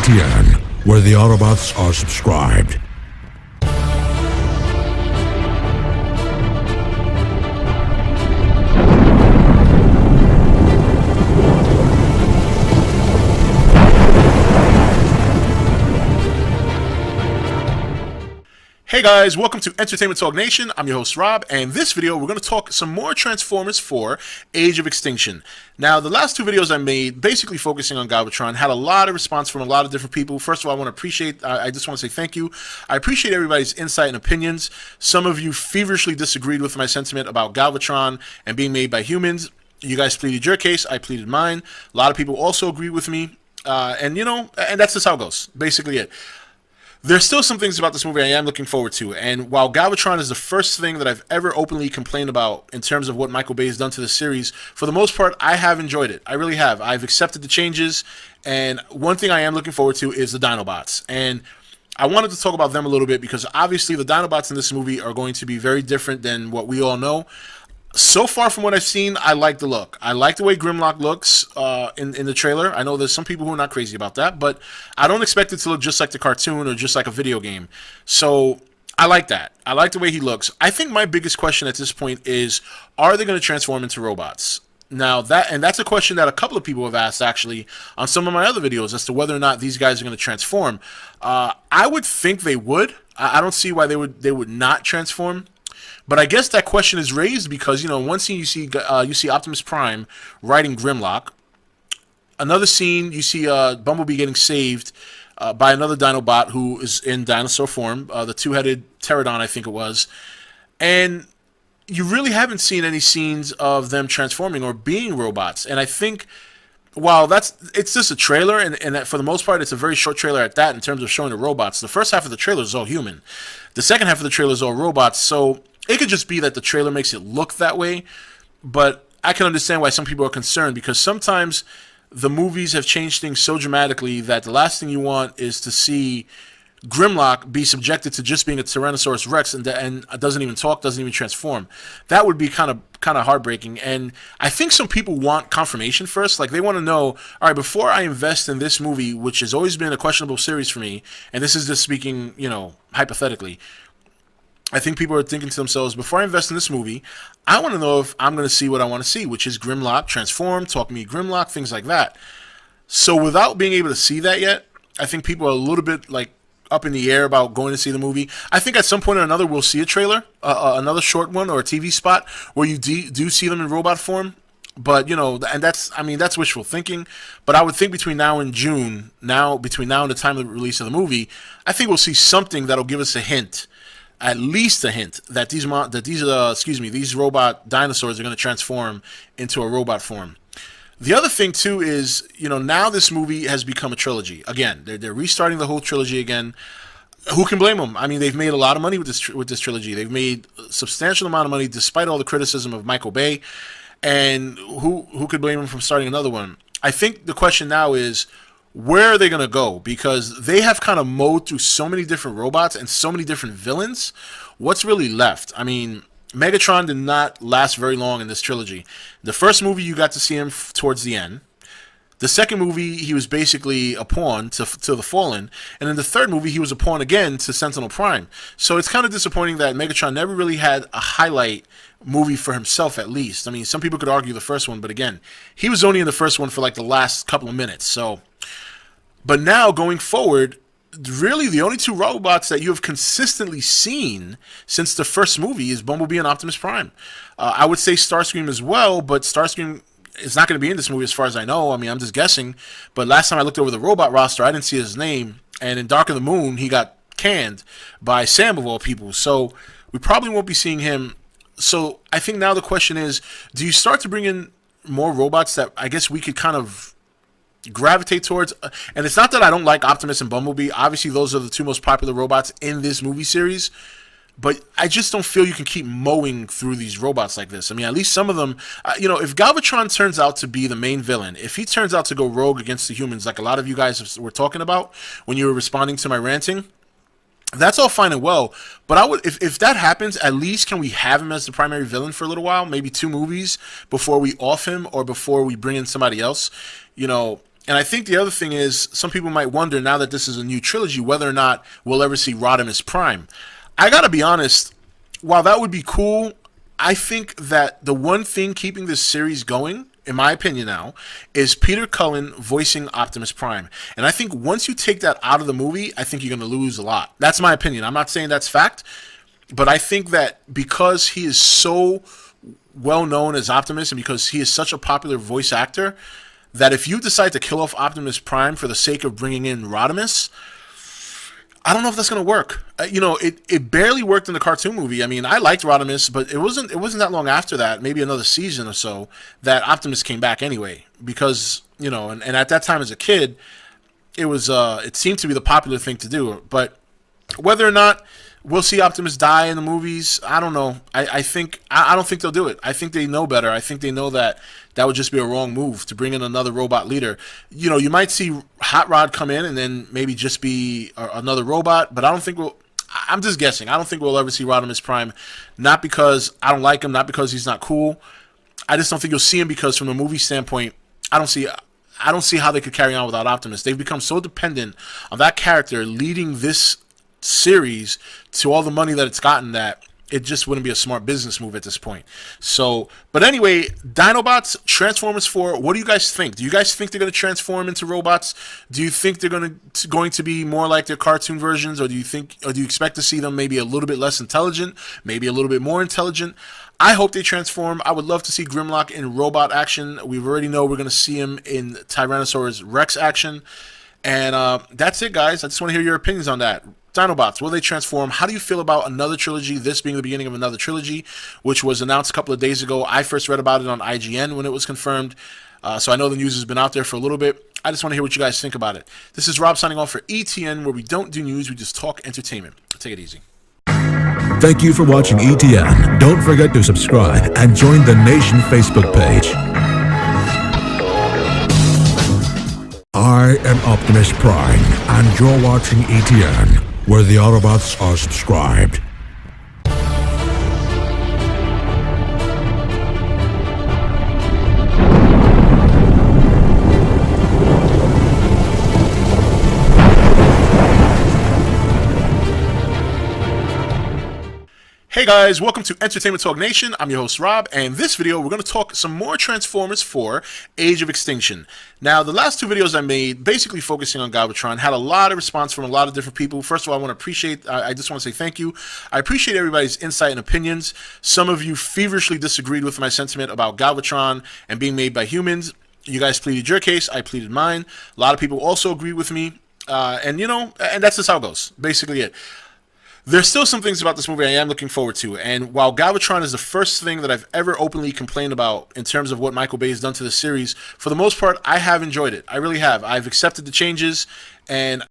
IGN, where the Autobots are subscribed. Hey guys, welcome to Entertainment Talk Nation. I'm your host Rob, and this video we're going to talk some more Transformers 4 Age of Extinction. Now, the last two videos I made, basically focusing on Galvatron, had a lot of response from a lot of different people. First of all, I just want to say thank you. I appreciate everybody's insight and opinions. Some of you feverishly disagreed with my sentiment about Galvatron and being made by humans. You guys pleaded your case, I pleaded mine. A lot of people also agreed with me, and that's just how it goes. Basically it. There's still some things about this movie I am looking forward to, and while Galvatron is the first thing that I've ever openly complained about in terms of what Michael Bay has done to the series, for the most part, I have enjoyed it. I really have. I've accepted the changes, and one thing I am looking forward to is the Dinobots. And I wanted to talk about them a little bit because obviously the Dinobots in this movie are going to be very different than what we all know. So far from what I've seen, I like the look. I like the way Grimlock looks in the trailer. I know there's some people who are not crazy about that, but I don't expect it to look just like the cartoon or just like a video game. So I like that. I like the way he looks. I think my biggest question at this point is, are they going to transform into robots? Now, that's a question that a couple of people have asked, actually, on some of my other videos as to whether or not these guys are going to transform. I would think they would. I don't see why they would not transform. But I guess that question is raised because, in one scene you see Optimus Prime riding Grimlock. Another scene you see Bumblebee getting saved by another Dinobot who is in dinosaur form, the two-headed pterodon, I think it was. And you really haven't seen any scenes of them transforming or being robots. And I think while it's just a trailer, and that for the most part it's a very short trailer at that in terms of showing the robots. The first half of the trailer is all human. The second half of the trailer is all robots. So it could just be that the trailer makes it look that way, but I can understand why some people are concerned because sometimes the movies have changed things so dramatically that the last thing you want is to see Grimlock be subjected to just being a Tyrannosaurus Rex and doesn't even talk, doesn't even transform. That would be kind of heartbreaking. And I think some people want confirmation first. Like, they want to know, all right, before I invest in this movie, which has always been a questionable series for me, and this is just speaking, hypothetically, I think people are thinking to themselves, before I invest in this movie, I want to know if I'm going to see what I want to see, which is Grimlock, transform, talk me Grimlock, things like that. So without being able to see that yet, I think people are a little bit up in the air about going to see the movie. I think at some point or another we'll see a trailer, another short one or a TV spot where you do see them in robot form. But, and that's wishful thinking. But I would think between now and June, between now and the time of the release of the movie, I think we'll see something that'll give us a hint. At least a hint that these robot dinosaurs are going to transform into a robot form. The other thing too is, now this movie has become a trilogy again. They're restarting the whole trilogy again. Who can blame them? I mean, they've made a lot of money with this trilogy. They've made a substantial amount of money despite all the criticism of Michael Bay. And who could blame them from starting another one? I think the question now is, where are they going to go? Because they have kind of mowed through so many different robots and so many different villains. What's really left? I mean, Megatron did not last very long in this trilogy. The first movie, you got to see him towards the end. The second movie, he was basically a pawn to the Fallen. And in the third movie, he was a pawn again to Sentinel Prime. So it's kind of disappointing that Megatron never really had a highlight movie for himself, at least. I mean, some people could argue the first one, but again, he was only in the first one for the last couple of minutes. But now, going forward, really the only two robots that you have consistently seen since the first movie is Bumblebee and Optimus Prime. I would say Starscream as well, but Starscream is not going to be in this movie as far as I know. I mean, I'm just guessing. But last time I looked over the robot roster, I didn't see his name. And in Dark of the Moon, he got canned by Sam, of all people. So we probably won't be seeing him. So I think now the question is, do you start to bring in more robots that I guess we could kind of gravitate towards? And it's not that I don't like Optimus and Bumblebee. Obviously, those are the two most popular robots in this movie series. But I just don't feel you can keep mowing through these robots like this. I mean, at least some of them, if Galvatron turns out to be the main villain, if he turns out to go rogue against the humans, like a lot of you guys were talking about when you were responding to my ranting, that's all fine and well. But I would, if that happens, at least can we have him as the primary villain for a little while, maybe 2 movies before we off him or before we bring in somebody else. And I think the other thing is, some people might wonder, now that this is a new trilogy, whether or not we'll ever see Rodimus Prime. I gotta be honest, while that would be cool, I think that the one thing keeping this series going, in my opinion now, is Peter Cullen voicing Optimus Prime. And I think once you take that out of the movie, I think you're going to lose a lot. That's my opinion. I'm not saying that's fact, but I think that because he is so well known as Optimus and because he is such a popular voice actor, that if you decide to kill off Optimus Prime for the sake of bringing in Rodimus, I don't know if that's going to work. It barely worked in the cartoon movie. I mean, I liked Rodimus, but it wasn't that long after that, maybe another season or so, that Optimus came back anyway. Because, and at that time as a kid, it seemed to be the popular thing to do. But whether or not we'll see Optimus die in the movies, I don't know. I don't think they'll do it. I think they know better. I think they know that would just be a wrong move to bring in another robot leader. You might see Hot Rod come in and then maybe just be another robot, but I don't think I'm just guessing. I don't think we'll ever see Rodimus Prime. Not because I don't like him, not because he's not cool. I just don't think you'll see him because from a movie standpoint, I don't see how they could carry on without Optimus. They've become so dependent on that character leading this series to all the money that it's gotten that it just wouldn't be a smart business move at this point. So, but anyway, Dinobots, Transformers 4, what do you guys think? Do you guys think they're going to transform into robots? Do you think they're going to be more like their cartoon versions, or do you expect to see them maybe a little bit less intelligent, maybe a little bit more intelligent? I hope they transform. I would love to see Grimlock in robot action. We already know we're going to see him in Tyrannosaurus Rex action. And that's it, guys. I just want to hear your opinions on that. Dinobots, will they transform? How do you feel about another trilogy, this being the beginning of another trilogy, which was announced a couple of days ago? I first read about it on IGN when it was confirmed, so I know the news has been out there for a little bit. I just want to hear what you guys think about it. This is Rob signing off for ETN, where we don't do news, we just talk entertainment. Take it easy. Thank you for watching ETN. Don't forget to subscribe and join the Nation Facebook page. I am Optimus Prime, and you're watching ETN, where the Autobots are subscribed. Hey guys, welcome to Entertainment Talk Nation. I'm your host Rob, and this video we're going to talk some more Transformers 4 Age of Extinction. Now, the last two videos I made, basically focusing on Galvatron, had a lot of response from a lot of different people. First of all, I just want to say thank you. I appreciate everybody's insight and opinions. Some of you feverishly disagreed with my sentiment about Galvatron and being made by humans. You guys pleaded your case, I pleaded mine. A lot of people also agreed with me, and that's just how it goes. Basically it. There's still some things about this movie I am looking forward to, and while Galvatron is the first thing that I've ever openly complained about in terms of what Michael Bay has done to the series, for the most part, I have enjoyed it. I really have. I've accepted the changes, and